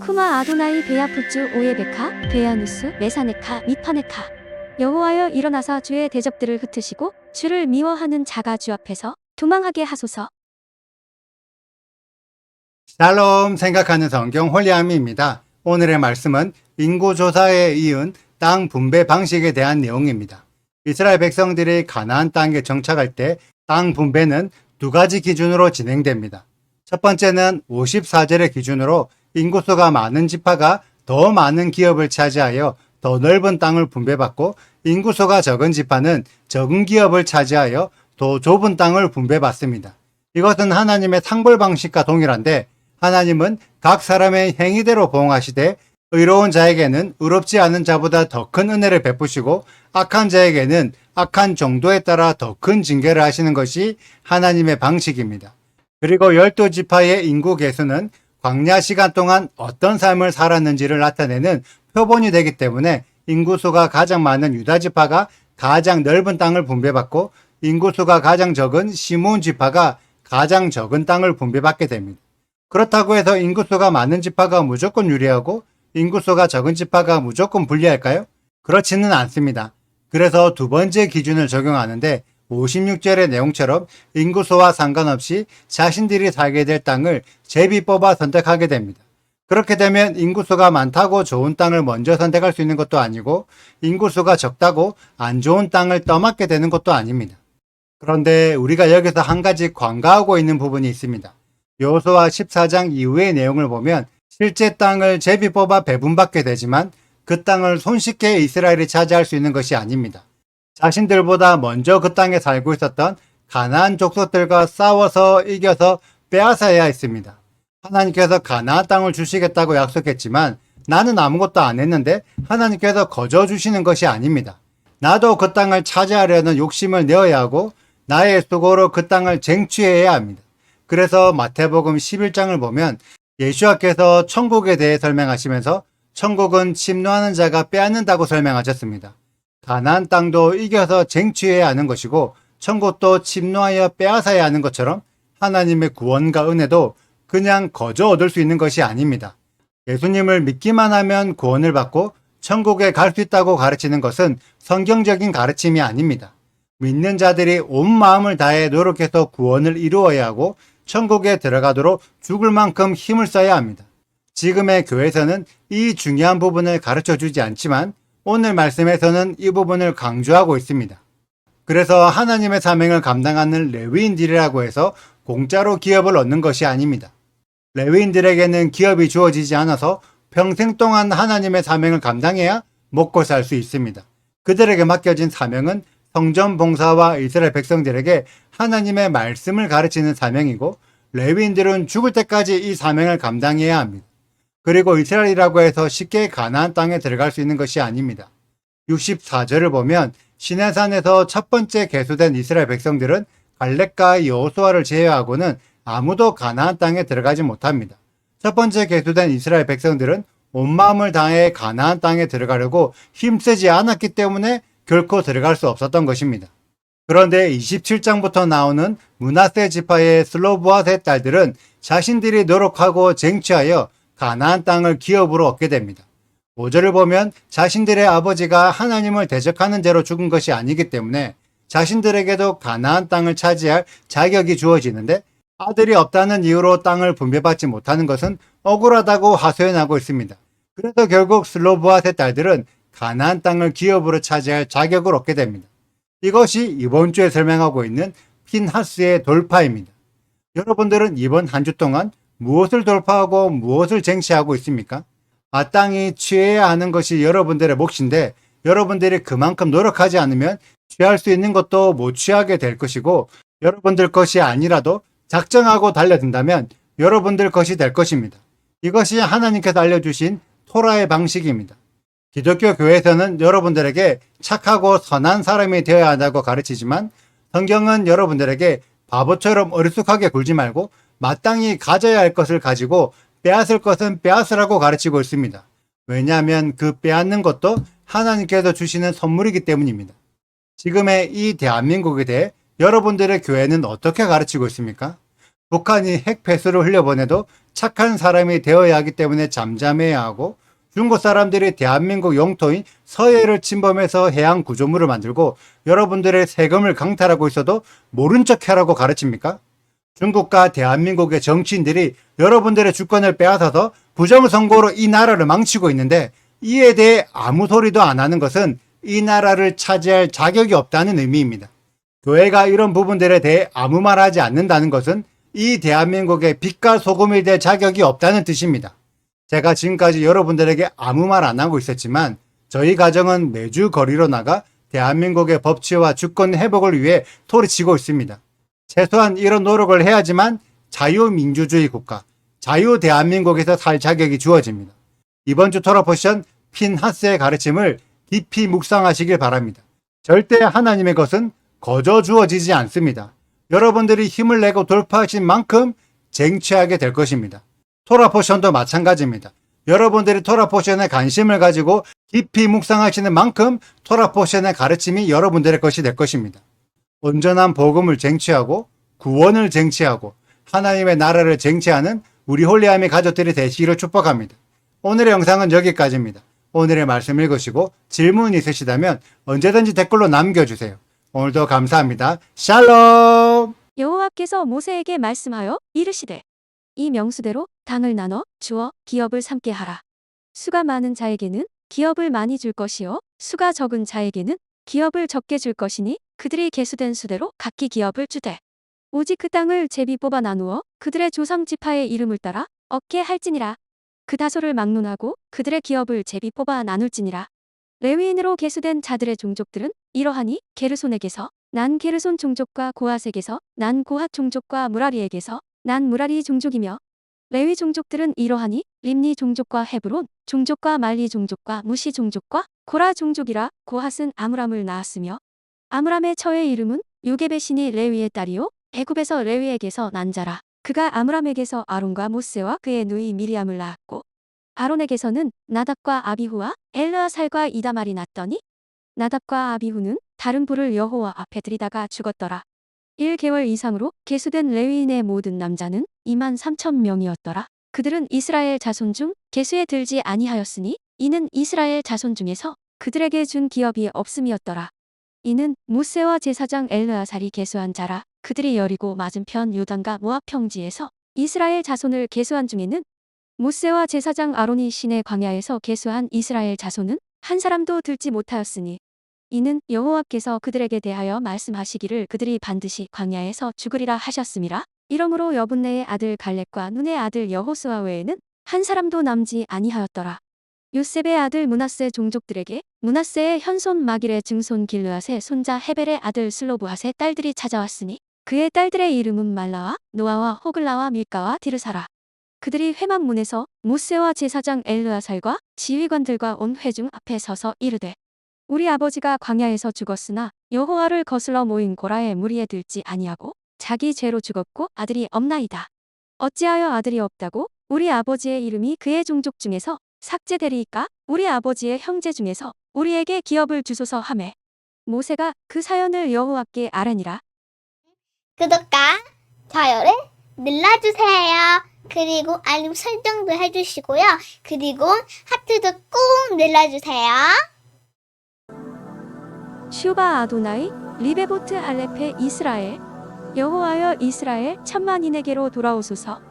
쿠마 아도나이 베야푸츠 오예베카 베야누스 메사네카 미파네카. 여호와여 일어나사 주의 대적들을 흩으시고 주를 미워하는 자가 주 앞에서 도망하게 하소서. 샬롬 생각하는 성경 홀리아미입니다. 오늘의 말씀은 인구조사에 이은 땅 분배 방식에 대한 내용입니다. 이스라엘 백성들이 가나안 땅에 정착할 때 땅 분배는 두 가지 기준으로 진행됩니다. 첫 번째는 54절의 기준으로 인구수가 많은 지파가 더 많은 기업을 차지하여 더 넓은 땅을 분배받고, 인구수가 적은 지파는 적은 기업을 차지하여 더 좁은 땅을 분배받습니다. 이것은 하나님의 상벌 방식과 동일한데, 하나님은 각 사람의 행위대로 보응하시되 의로운 자에게는 의롭지 않은 자보다 더 큰 은혜를 베푸시고 악한 자에게는 악한 정도에 따라 더 큰 징계를 하시는 것이 하나님의 방식입니다. 그리고 12지파의 인구 계수는 광야 시간 동안 어떤 삶을 살았는지를 나타내는 표본이 되기 때문에 인구수가 가장 많은 유다지파가 가장 넓은 땅을 분배받고, 인구수가 가장 적은 시므온 지파가 가장 적은 땅을 분배받게 됩니다. 그렇다고 해서 인구수가 많은 지파가 무조건 유리하고 인구수가 적은 지파가 무조건 불리할까요? 그렇지는 않습니다. 그래서 두 번째 기준을 적용하는데 56절의 내용처럼 인구수와 상관없이 자신들이 살게 될 땅을 제비 뽑아 선택하게 됩니다. 그렇게 되면 인구수가 많다고 좋은 땅을 먼저 선택할 수 있는 것도 아니고, 인구수가 적다고 안 좋은 땅을 떠맡게 되는 것도 아닙니다. 그런데 우리가 여기서 한 가지 관가하고 있는 부분이 있습니다. 여호수아 14장 이후의 내용을 보면 실제 땅을 제비 뽑아 배분받게 되지만 그 땅을 손쉽게 이스라엘이 차지할 수 있는 것이 아닙니다. 자신들보다 먼저 그 땅에 살고 있었던 가나안 족속들과 싸워서 이겨서 빼앗아야 했습니다. 하나님께서 가나안 땅을 주시겠다고 약속했지만 나는 아무것도 안 했는데 하나님께서 거저 주시는 것이 아닙니다. 나도 그 땅을 차지하려는 욕심을 내어야 하고 나의 수고로 그 땅을 쟁취해야 합니다. 그래서 마태복음 11장을 보면 예수와께서 천국에 대해 설명하시면서 천국은 침노하는 자가 빼앗는다고 설명하셨습니다. 가나안 땅도 이겨서 쟁취해야 하는 것이고 천국도 침노하여 빼앗아야 하는 것처럼 하나님의 구원과 은혜도 그냥 거저 얻을 수 있는 것이 아닙니다. 예수님을 믿기만 하면 구원을 받고 천국에 갈 수 있다고 가르치는 것은 성경적인 가르침이 아닙니다. 믿는 자들이 온 마음을 다해 노력해서 구원을 이루어야 하고 천국에 들어가도록 죽을 만큼 힘을 써야 합니다. 지금의 교회에서는 이 중요한 부분을 가르쳐 주지 않지만 오늘 말씀에서는 이 부분을 강조하고 있습니다. 그래서 하나님의 사명을 감당하는 레위인들이라고 해서 공짜로 기업을 얻는 것이 아닙니다. 레위인들에게는 기업이 주어지지 않아서 평생 동안 하나님의 사명을 감당해야 먹고 살 수 있습니다. 그들에게 맡겨진 사명은 성전 봉사와 이스라엘 백성들에게 하나님의 말씀을 가르치는 사명이고, 레위인들은 죽을 때까지 이 사명을 감당해야 합니다. 그리고 이스라엘이라고 해서 쉽게 가나안 땅에 들어갈 수 있는 것이 아닙니다. 64절을 보면 시내산에서 첫 번째 계수된 이스라엘 백성들은 갈렙과 여호수아를 제외하고는 아무도 가나안 땅에 들어가지 못합니다. 첫 번째 계수된 이스라엘 백성들은 온 마음을 다해 가나안 땅에 들어가려고 힘쓰지 않았기 때문에 결코 들어갈 수 없었던 것입니다. 그런데 27장부터 나오는 므낫세 지파의 슬로브앗의 딸들은 자신들이 노력하고 쟁취하여 가나안 땅을 기업으로 얻게 됩니다. 5절을 보면 자신들의 아버지가 하나님을 대적하는 죄로 죽은 것이 아니기 때문에 자신들에게도 가나안 땅을 차지할 자격이 주어지는데, 아들이 없다는 이유로 땅을 분배받지 못하는 것은 억울하다고 하소연하고 있습니다. 그래서 결국 슬로브앗의 딸들은 가나안 땅을 기업으로 차지할 자격을 얻게 됩니다. 이것이 이번 주에 설명하고 있는 핀하스의 돌파입니다. 여러분들은 이번 한 주 동안 무엇을 돌파하고 무엇을 쟁취하고 있습니까? 마땅히 취해야 하는 것이 여러분들의 몫인데 여러분들이 그만큼 노력하지 않으면 취할 수 있는 것도 못 취하게 될 것이고, 여러분들 것이 아니라도 작정하고 달려든다면 여러분들 것이 될 것입니다. 이것이 하나님께서 알려주신 토라의 방식입니다. 기독교 교회에서는 여러분들에게 착하고 선한 사람이 되어야 한다고 가르치지만 성경은 여러분들에게 바보처럼 어리숙하게 굴지 말고 마땅히 가져야 할 것을 가지고 빼앗을 것은 빼앗으라고 가르치고 있습니다. 왜냐하면 그 빼앗는 것도 하나님께서 주시는 선물이기 때문입니다. 지금의 이 대한민국에 대해 여러분들의 교회는 어떻게 가르치고 있습니까? 북한이 핵 폐수를 흘려보내도 착한 사람이 되어야 하기 때문에 잠잠해야 하고, 중국 사람들이 대한민국 영토인 서해를 침범해서 해양 구조물을 만들고 여러분들의 세금을 강탈하고 있어도 모른 척 하라고 가르칩니까? 중국과 대한민국의 정치인들이 여러분들의 주권을 빼앗아서 부정선거로 이 나라를 망치고 있는데, 이에 대해 아무 소리도 안 하는 것은 이 나라를 차지할 자격이 없다는 의미입니다. 교회가 이런 부분들에 대해 아무 말 하지 않는다는 것은 이 대한민국의 빛과 소금이 될 자격이 없다는 뜻입니다. 제가 지금까지 여러분들에게 아무 말 안 하고 있었지만, 저희 가정은 매주 거리로 나가 대한민국의 법치와 주권 회복을 위해 소리치고 있습니다. 최소한 이런 노력을 해야지만 자유민주주의 국가, 자유 대한민국에서 살 자격이 주어집니다. 이번 주 토라 포션 핀하스의 가르침을 깊이 묵상하시길 바랍니다. 절대 하나님의 것은 거저 주어지지 않습니다. 여러분들이 힘을 내고 돌파하신 만큼 쟁취하게 될 것입니다. 토라 포션도 마찬가지입니다. 여러분들이 토라 포션에 관심을 가지고 깊이 묵상하시는 만큼 토라 포션의 가르침이 여러분들의 것이 될 것입니다. 온전한 복음을 쟁취하고 구원을 쟁취하고 하나님의 나라를 쟁취하는 우리 홀리아미 가족들이 되시기를 축복합니다. 오늘의 영상은 여기까지입니다. 오늘의 말씀 읽으시고 질문 있으시다면 언제든지 댓글로 남겨주세요. 오늘도 감사합니다. 샬롬! 여호와께서 모세에게 말씀하여 이르시되 이 명수대로 당을 나눠 주어 기업을 삼게 하라. 수가 많은 자에게는 기업을 많이 줄 것이요 수가 적은 자에게는 기업을 적게 줄 것이니 그들이 계수된 수대로 각기 기업을 주되 오직 그 땅을 제비 뽑아 나누어 그들의 조상 지파의 이름을 따라 얻게 할지니라. 그 다소를 막론하고 그들의 기업을 제비 뽑아 나눌지니라. 레위인으로 계수된 자들의 종족들은 이러하니 게르손에게서 난 게르손 종족과 고핫에게서 난 고핫 종족과 무라리에게서 난 무라리 종족이며, 레위 종족들은 이러하니 림니 종족과 헤브론 종족과 말리 종족과 무시 종족과 고라 종족이라. 고핫은 아므람을 낳았으며 아므람의 처의 이름은 요게벳이니 레위의 딸이요 애굽에서 레위에게서 난 자라. 그가 아므람에게서 아론과 모세와 그의 누이 미리암을 낳았고, 아론에게서는 나답과 아비후와 엘르아살과 이다말이 났더니 나답과 아비후는 다른 불을 여호와 앞에 들이다가 죽었더라. 1개월 이상으로 계수된 레위인의 모든 남자는 23,000명이었더라. 그들은 이스라엘 자손 중 계수에 들지 아니하였으니 이는 이스라엘 자손 중에서 그들에게 준 기업이 없음이었더라. 이는 모세와 제사장 엘르아살이 계수한 자라. 그들이 여리고 맞은편 요단과 모압 평지에서 이스라엘 자손을 계수한 중에는 모세와 제사장 아론이 시내 광야에서 계수한 이스라엘 자손은 한 사람도 들지 못하였으니 이는 여호와께서 그들에게 대하여 말씀하시기를 그들이 반드시 광야에서 죽으리라 하셨음이라. 이러므로 여분네의 아들 갈렙과 눈의 아들 여호수아 외에는 한 사람도 남지 아니하였더라. 요셉의 아들 므낫세 종족들에게 므낫세의 현손 마길의 증손 길르앗의 손자 헤벨의 아들 슬로브핫의 딸들이 찾아왔으니 그의 딸들의 이름은 말라와 노아와 호글라와 밀가와 디르사라. 그들이 회막문에서 모세와 제사장 엘르아살과 지휘관들과 온 회중 앞에 서서 이르되 우리 아버지가 광야에서 죽었으나 여호와를 거슬러 모인 고라의 무리에 들지 아니하고 자기 죄로 죽었고 아들이 없나이다. 어찌하여 아들이 없다고 우리 아버지의 이름이 그의 종족 중에서 삭제되리이까? 우리 아버지의 형제 중에서 우리에게 기업을 주소서 하매 모세가 그 사연을 여호와께 아뢰니라. 구독과 좋아요를 눌러주세요. 그리고 알림 설정도 해주시고요. 그리고 하트도 꼭 눌러주세요. 슈바 아도나이 리베보트 할레페 이스라엘 여호와여 이스라엘 천만인에게로 돌아오소서.